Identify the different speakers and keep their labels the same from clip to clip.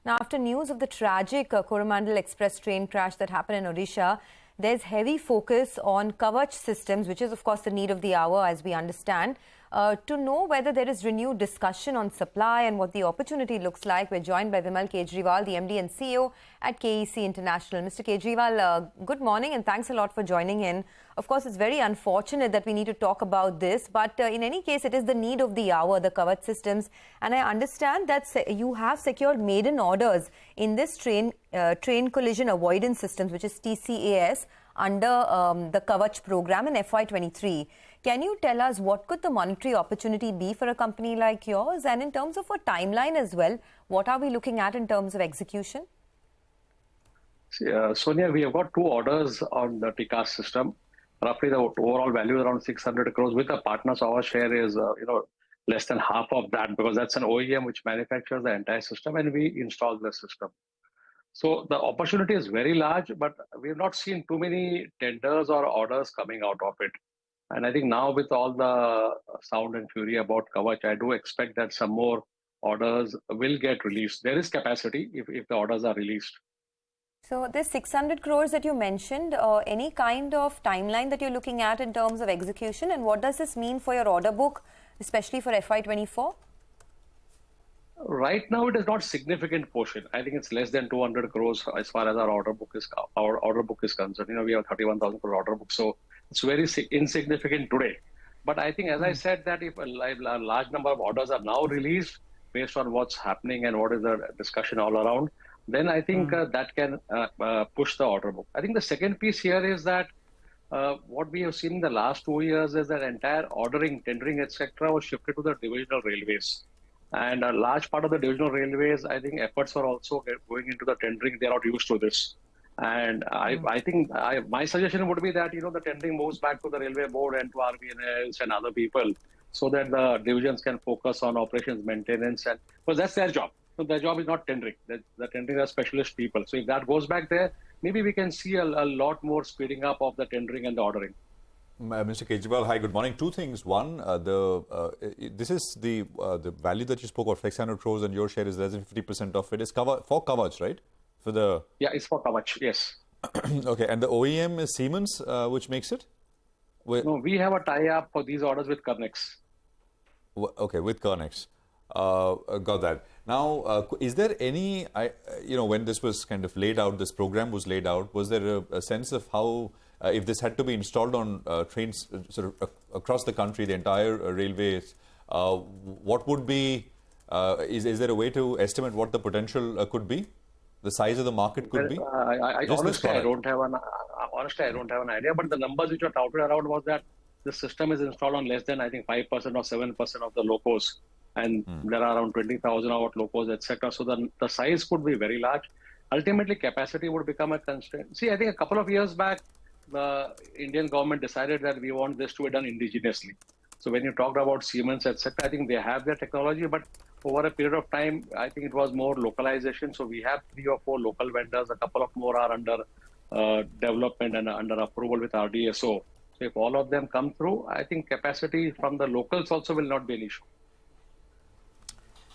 Speaker 1: Now, after news of the tragic Coromandel Express train crash that happened in Odisha, there's heavy focus on Kavach Systems, which is, of course, the need of the hour, as we understand. To know whether there is renewed discussion on supply and what the opportunity looks like, we're joined by Vimal Kejriwal, the MD and CEO at KEC International. Mr. Kejriwal, good morning and thanks a lot for joining in. Of course, it's very unfortunate that we need to talk about this, but in any case, it is the need of the hour, the Kavach Systems. And I understand that you have secured maiden orders in this train collision avoidance systems, which is TCAS, under the Kavach program in FY23. Can you tell us what could the monetary opportunity be for a company like yours? And in terms of a timeline as well, what are we looking at in terms of execution?
Speaker 2: Sonia, we have got 2 orders on the TCAS system. Roughly the overall value is around 600 crores. With the partners, our share is less than half of that, because that's an OEM which manufactures the entire system and we install the system. So the opportunity is very large, but we have not seen too many tenders or orders coming out of it. And I think now with all the sound and fury about Kavach, I do expect that some more orders will get released. There is capacity if the orders are released.
Speaker 1: So this 600 crores that you mentioned, any kind of timeline that you're looking at in terms of execution, and what does this mean for your order book, especially for FY24?
Speaker 2: Right now, it is not significant portion. I think it's less than 200 crores as far as our order book is concerned. We have 31,000 crore order book, so it's very insignificant today. But I think, as I said, that if a large number of orders are now released based on what's happening and what is the discussion all around, then I think that can push the order book. I think the second piece here is that what we have seen in the last 2 years is that entire ordering, tendering, etc., was shifted to the divisional railways. And a large part of the divisional railways, I think efforts are also going into the tendering. They're not used to this. And I think my suggestion would be that, the tendering moves back to the railway board and to RVNLs and other people, so that the divisions can focus on operations maintenance, and because that's their job. So their job is not tendering. The tendering are specialist people. So if that goes back there, maybe we can see a lot more speeding up of the tendering and the ordering.
Speaker 3: Mr. Kejriwal, hi, good morning. 2 things. One, this is the value that you spoke of, 600 crores, and your share is less than 50% of it. Is for Kavach, right?
Speaker 2: Yeah, it's for Kavach, yes.
Speaker 3: Okay, and the OEM is Siemens, which makes it?
Speaker 2: No, we have a tie-up for these orders with Kernex.
Speaker 3: Okay, with Kernex. Got that. Now, is there any, when this was kind of laid out, this program was laid out, was there a sense of how, if this had to be installed on trains sort of across the country, the entire railways, what would be, is there a way to estimate what the potential could be? The size of the market could be?
Speaker 2: Honestly, I don't have an idea, but the numbers which were touted around was that the system is installed on less than, I think, 5% or 7% of the locos. And there are around 20,000 of locos, etc. So the size could be very large. Ultimately, capacity would become a constraint. See, I think a couple of years back, the Indian government decided that we want this to be done indigenously. So when you talked about Siemens, etc., I think they have their technology, but over a period of time, I think it was more localization. So we have 3 or 4 local vendors. A couple of more are under development and under approval with RDSO. So if all of them come through, I think capacity from the locals also will not be an issue.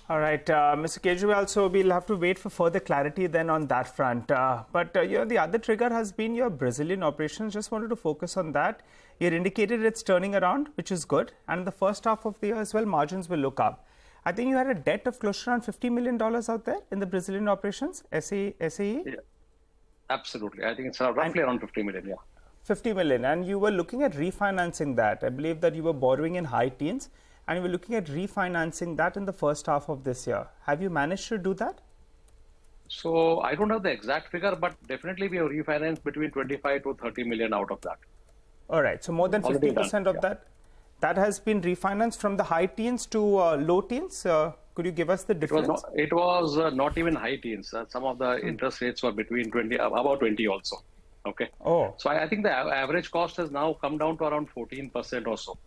Speaker 4: All right, Mr. Kejriwal, so we'll have to wait for further clarity then on that front. But the other trigger has been your Brazilian operations. Just wanted to focus on that. You indicated it's turning around, which is good. And in the first half of the year as well, margins will look up. I think you had a debt of close to around $50 million out there in the Brazilian operations, SAE?
Speaker 2: Yeah, absolutely. I think it's roughly around 50 million, yeah.
Speaker 4: 50 million. And you were looking at refinancing that. I believe that you were borrowing in high teens, and you were looking at refinancing that in the first half of this year. Have you managed to do that?
Speaker 2: So I don't have the exact figure, but definitely we have refinanced between 25 to 30 million out of that.
Speaker 4: All right. So more than 50% of that has been refinanced from the high teens to low teens. Could you give us the difference?
Speaker 2: It was not even high teens. Some of the interest rates were between 20, about 20 also. Okay.
Speaker 4: Oh.
Speaker 2: So I think the average cost has now come down to around 14% or so.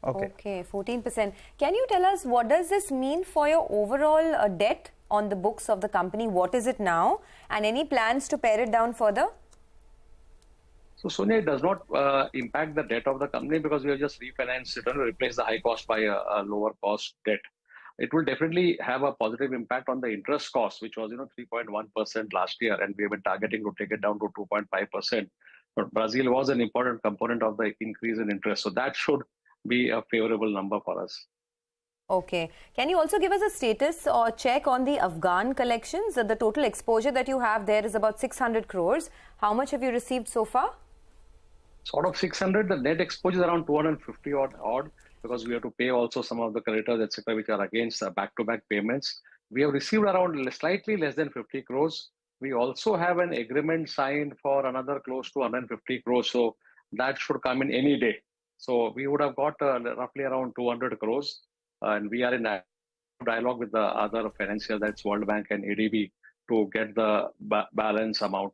Speaker 1: Okay, 14%. Can you tell us what does this mean for your overall debt on the books of the company? What is it now? And any plans to pare it down further?
Speaker 2: So Sonia, it does not impact the debt of the company because we have just refinanced it and replaced the high cost by a lower cost debt. it will definitely have a positive impact on the interest cost, which was 3.1% last year, and we have been targeting to take it down to 2.5%. But Brazil was an important component of the increase in interest, so that should be a favorable number for us.
Speaker 1: Okay. Can you also give us a status or check on the Afghan collections? The total exposure that you have there is about 600 crores. How much have you received so far?
Speaker 2: So out of 600, the net exposure is around 250 odd, because we have to pay also some of the creditors, etc., which are against back-to-back payments. We have received around slightly less than 50 crores. We also have an agreement signed for another close to 150 crores. So that should come in any day. So we would have got roughly around 200 crores. And we are in dialogue with the other financiers, that's World Bank and ADB, to get the balance amount.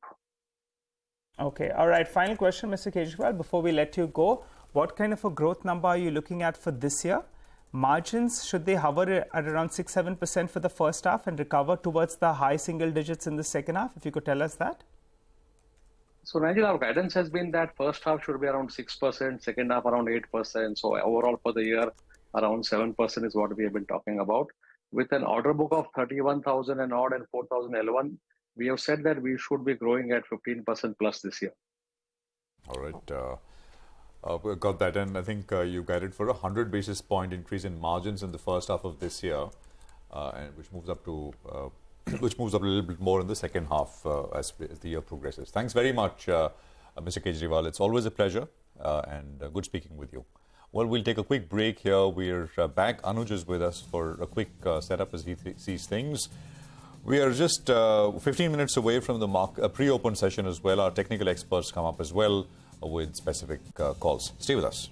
Speaker 4: Okay. All right. Final question, Mr. Kejriwal, before we let you go. What kind of a growth number are you looking at for this year? Margins, should they hover at around 6-7% for the first half and recover towards the high single digits in the second half? If you could tell us that.
Speaker 2: So, Nigel, our guidance has been that first half should be around 6%, second half around 8%. So overall for the year, around 7% is what we have been talking about. With an order book of 31,000 and odd and 4,000 L1, we have said that we should be growing at 15% plus this year.
Speaker 3: All right. We got that. And I think you guided for a 100 basis point increase in margins in the first half of this year, and which moves up a little bit more in the second half as the year progresses. Thanks very much, Mr. Kejriwal. It's always a pleasure and good speaking with you. Well, we'll take a quick break here. We're back. Anuj is with us for a quick setup as he sees things. We are just 15 minutes away from the pre-open session as well. Our technical experts come up as well with specific calls. Stay with us.